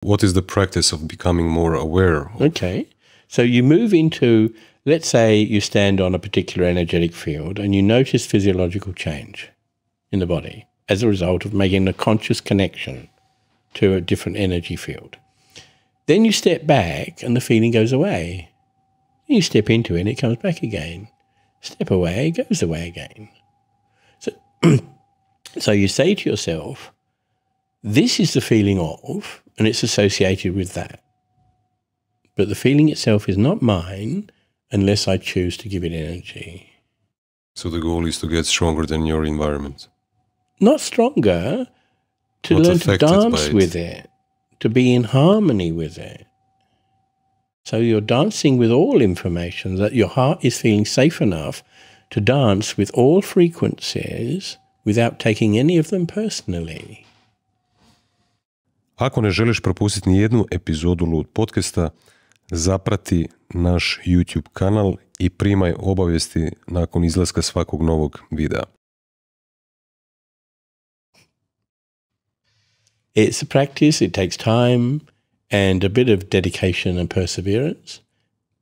What is the practice of becoming more aware of? Okay. So you move into, let's say you stand on a particular energetic field and you notice physiological change in the body as a result of making a conscious connection to a different energy field. Then you step back and the feeling goes away. You step into it and it comes back again. Step away, it goes away again. So you say to yourself, this is the feeling of, and it's associated with that. But the feeling itself is not mine unless I choose to give it energy. So the goal is to get stronger than your environment. Not stronger, to Not learn to affected dance by it. with it, to be in harmony with it. So you're dancing with all information, that your heart is feeling safe enough to dance with all frequencies without taking any of them personally. Ako ne želiš propustiti ni jednu epizodu LOOD podcasta, zaprati naš YouTube kanal i primaj obavijesti nakon izlaska svakog novog videa. It's a practice, it takes time and a bit of dedication and perseverance,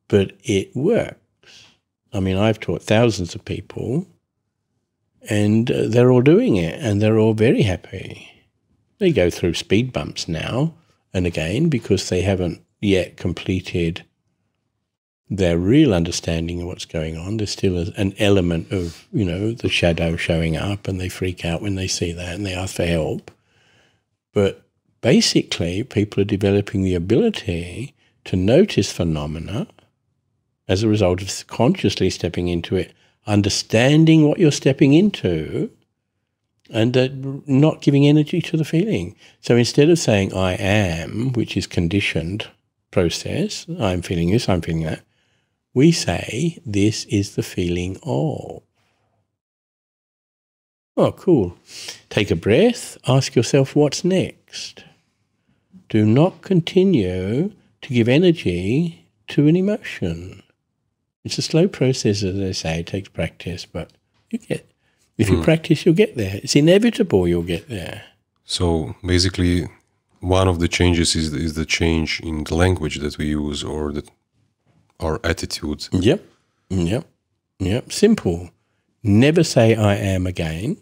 but it works. I mean, I've taught thousands of people and they're all doing it and they're all very happy. They go through speed bumps now and again because they haven't yet completed their real understanding of what's going on. There's still an element of, you know, the shadow showing up and they freak out when they see that and they ask for help. But basically, people are developing the ability to notice phenomena as a result of consciously stepping into it, understanding what you're stepping into, and not giving energy to the feeling. So instead of saying I am, which is conditioned process, I'm feeling this, I'm feeling that, we say this is the feeling of. Oh, cool. Take a breath, ask yourself what's next. Do not continue to give energy to an emotion. It's a slow process, as they say, it takes practice, but if you practice, you'll get there. It's inevitable you'll get there. So basically, one of the changes is the change in the language that we use or our attitude. Yep. Simple. Never say I am again.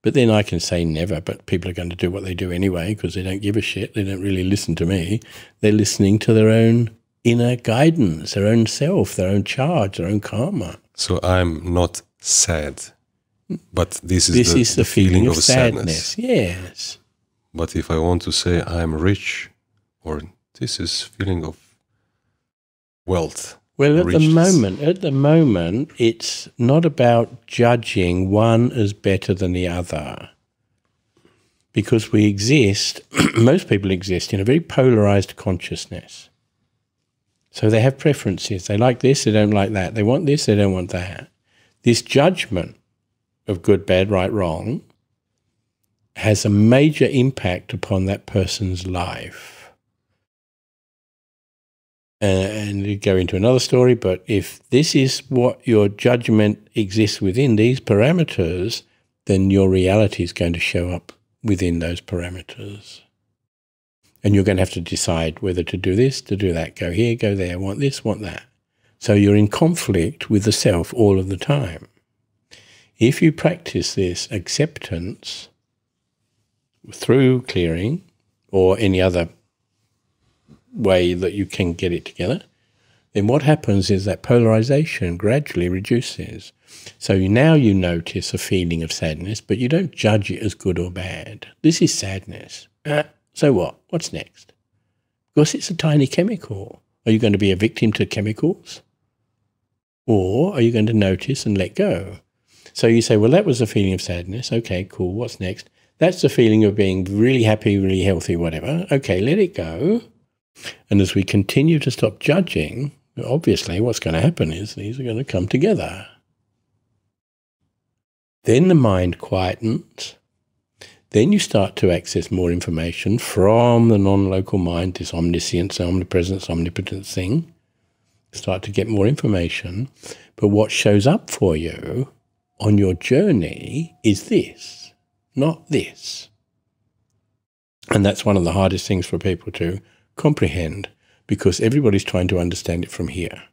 But then I can say never, but people are going to do what they do anyway because they don't give a shit. They don't really listen to me. They're listening to their own inner guidance, their own self, their own charge, their own karma. So I'm not sad, but this is the feeling of sadness. Yes. But if I want to say I'm rich, or this is feeling of wealth. Well, at the moment, it's not about judging one as better than the other. Because we exist, most people exist in a very polarized consciousness. So they have preferences. They like this, they don't like that. They want this, they don't want that. This judgment of good, bad, right, wrong has a major impact upon that person's life. And you go into another story, but if this is what your judgment exists within, these parameters, then your reality is going to show up within those parameters. And you're going to have to decide whether to do this, to do that, go here, go there, want this, want that. So you're in conflict with the self all of the time. If you practice this acceptance through clearing or any other way that you can get it together, then what happens is that polarization gradually reduces. So now you notice a feeling of sadness, but you don't judge it as good or bad. This is sadness. So what? What's next? Because it's a tiny chemical. Are you going to be a victim to chemicals? Or are you going to notice and let go? So you say, well, that was a feeling of sadness. Okay, cool. What's next? That's the feeling of being really happy, really healthy, whatever. Okay, let it go. And as we continue to stop judging, obviously what's going to happen is these are going to come together. Then the mind quietens. Then you start to access more information from the non-local mind, this omniscience, omnipresence, omnipotence thing. Start to get more information. But what shows up for you on your journey is this, not this. And that's one of the hardest things for people to comprehend, because everybody's trying to understand it from here,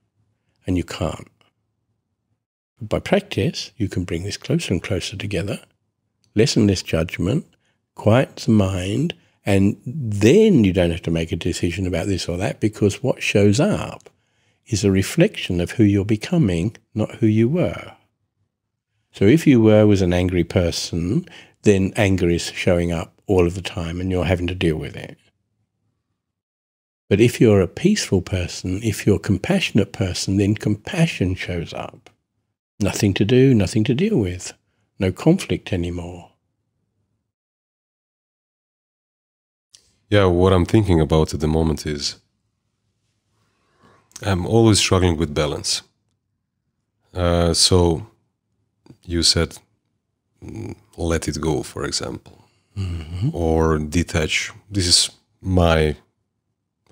and you can't. But by practice, you can bring this closer and closer together, less and less judgment, quiet the mind, and then you don't have to make a decision about this or that, because what shows up is a reflection of who you're becoming, not who you were. So if you was an angry person, then anger is showing up all of the time and you're having to deal with it. But if you're a peaceful person, if you're a compassionate person, then compassion shows up. Nothing to do, nothing to deal with. No conflict anymore. Yeah, what I'm thinking about at the moment is I'm always struggling with balance. So you said let it go, for example, or detach. This is my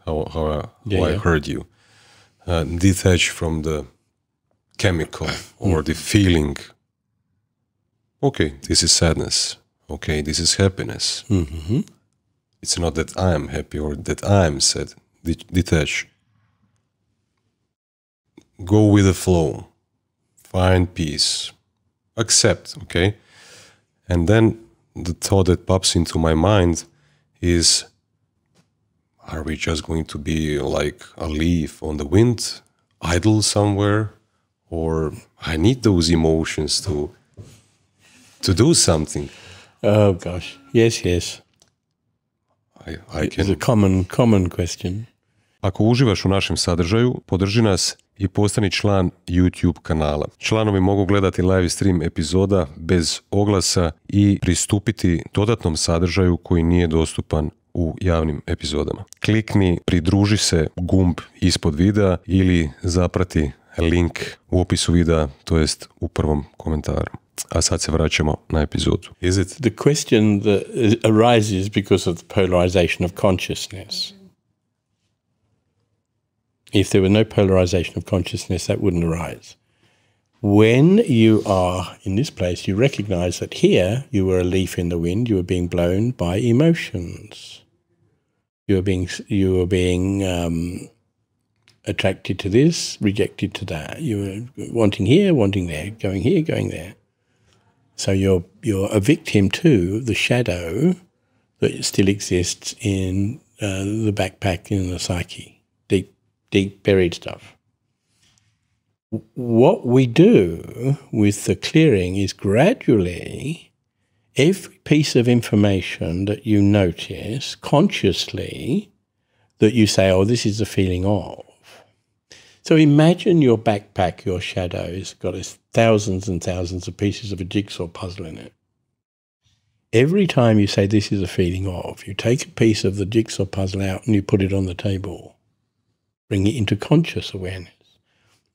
how I heard you. Detach from the chemical or the feeling. Okay, this is sadness. Okay, this is happiness. It's not that I am happy or that I am sad. Detach. Go with the flow. Find peace. Accept, okay? And then the thought that pops into my mind is, are we just going to be like a leaf on the wind, idle somewhere? Or I need those emotions to do something. Oh gosh, yes. It's a common question. Ako uživaš u našem sadržaju, podrži nas i postani član YouTube kanala. Članovi mogu gledati live stream epizoda bez oglasa i pristupiti dodatnom sadržaju koji nije dostupan u javnim epizodama. Klikni, pridruži se gumb ispod videa ili zaprati link u opisu videa, to jest u prvom komentaru. A sad se vraćamo na epizodu. Is it? The question that arises because of the polarization of consciousness. If there were no polarization of consciousness, that wouldn't arise. When you are in this place, you recognize that here you were a leaf in the wind, you were being blown by emotions. You were being attracted to this, rejected to that. You were wanting here, wanting there, going here, going there. So you're a victim to the shadow that still exists in the backpack in the psyche, deep buried stuff. What we do with the clearing is gradually every piece of information that you notice consciously that you say, oh, this is the feeling of. So imagine your backpack, your shadow, has got thousands and thousands of pieces of a jigsaw puzzle in it. Every time you say this is a feeling of, you take a piece of the jigsaw puzzle out and you put it on the table. Bring it into conscious awareness.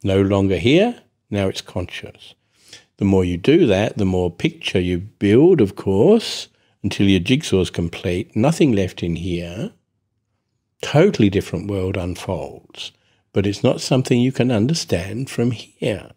No longer here, now it's conscious. The more you do that, the more picture you build, of course, until your jigsaw is complete, nothing left in here, totally different world unfolds. But it's not something you can understand from here.